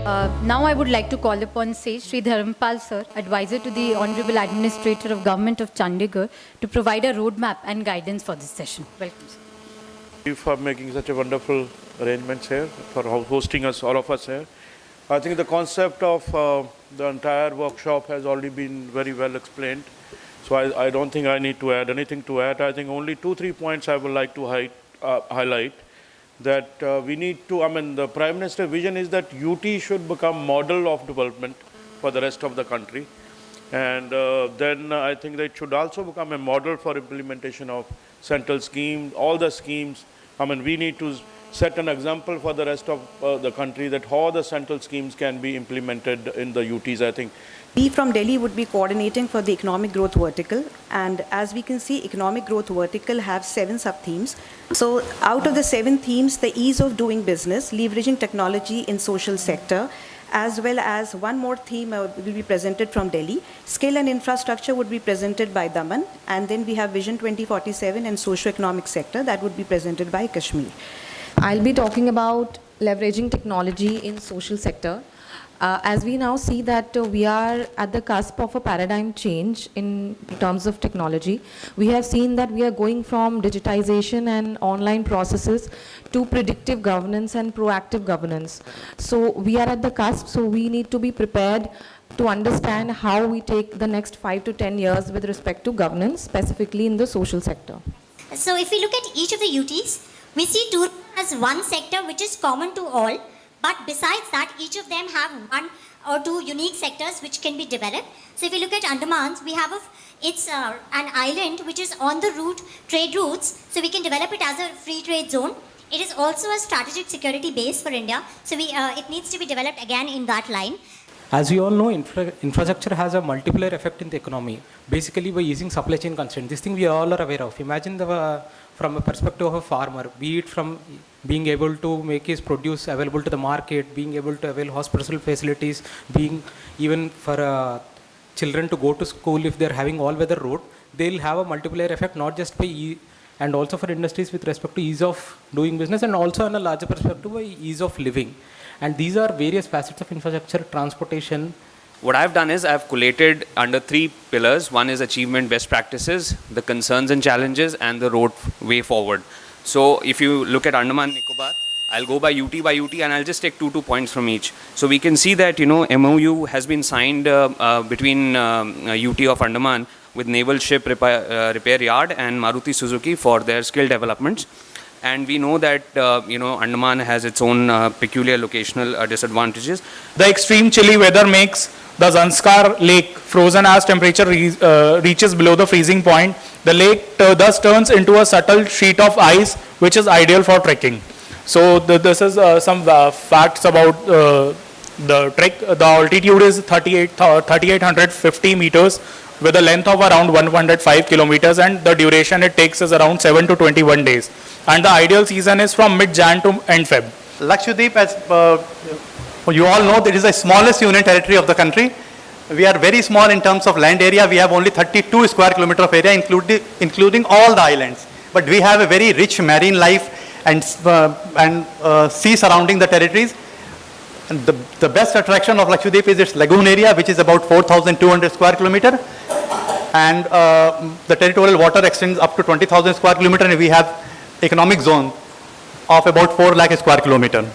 Now I would like to call upon Sri Dharampal Sir, Advisor to the Honorable Administrator of Government of Chandigarh, to provide a roadmap and guidance for this session. Welcome, sir. Thank you for making such a wonderful arrangements here, for hosting us, all of us here. I think the concept of the entire workshop has already been very well explained. So I don't think I need to add anything to add. I think only 2-3 points I would like to highlight. That we need to, the Prime Minister's vision is that UT should become model of development for the rest of the country. And then I think that it should also become a model for implementation of central schemes, all the schemes. We need to set an example for the rest of the country that how the central schemes can be implemented in the UTs, I think. We from Delhi would be coordinating for the economic growth vertical, and as we can see, economic growth vertical have 7 sub-themes. So out of the 7 themes, the ease of doing business, leveraging technology in social sector, as well as one more theme will be presented from Delhi. Skill and infrastructure would be presented by Daman, and then we have Vision 2047 and socio-economic sector that would be presented by Kashmir. I'll be talking about leveraging technology in social sector. As we now see that we are at the cusp of a paradigm change in terms of technology, we have seen that we are going from digitization and online processes to predictive governance and proactive governance. So we are at the cusp, so we need to be prepared to understand how we take the next 5 to 10 years with respect to governance, specifically in the social sector. So if we look at each of the UTs, we see tourism as one sector which is common to all. But besides that, each of them have 1 or 2 unique sectors which can be developed. So if you look at Andamans, we have it's an island which is on the trade routes. So we can develop it as a free trade zone. It is also a strategic security base for India. So it needs to be developed again in that line. As we all know, infrastructure has a multiplier effect in the economy. Basically, by using supply chain constraints, this thing we all are aware of. Imagine from a perspective of a farmer, be it from being able to make his produce available to the market, being able to avail hospital facilities, being even for children to go to school if they're having all-weather road, they'll have a multiplier effect not just by and also for industries with respect to ease of doing business, and also on a larger perspective by ease of living. And these are various facets of infrastructure, transportation. What I've done is I've collated under 3 pillars. One is achievement best practices, the concerns and challenges, and the road way forward. So if you look at Andaman and Nicobar, I'll go by UT and I'll just take 2 points from each. So we can see that, MOU has been signed between UT of Andaman with Naval Ship Repair Yard and Maruti Suzuki for their skill developments. And we know that, Andaman has its own peculiar locational disadvantages. The extreme chilly weather makes the Zanskar Lake frozen as temperature reaches below the freezing point. The lake thus turns into a subtle sheet of ice, which is ideal for trekking. So this is some facts about the trek. The altitude is 3,850 meters with a length of around 105 kilometers, and the duration it takes is around 7 to 21 days. And the ideal season is from mid-Jan to end Feb. Lakshadweep, as you all know, it is the smallest union territory of the country. We are very small in terms of land area. We have only 32 square kilometers of area, including all the islands. But we have a very rich marine life and sea surrounding the territories. And the best attraction of Lakshadweep is its lagoon area, which is about 4,200 square kilometers. And the territorial water extends up to 20,000 square kilometers, and we have economic zone of about 4 lakh square kilometers.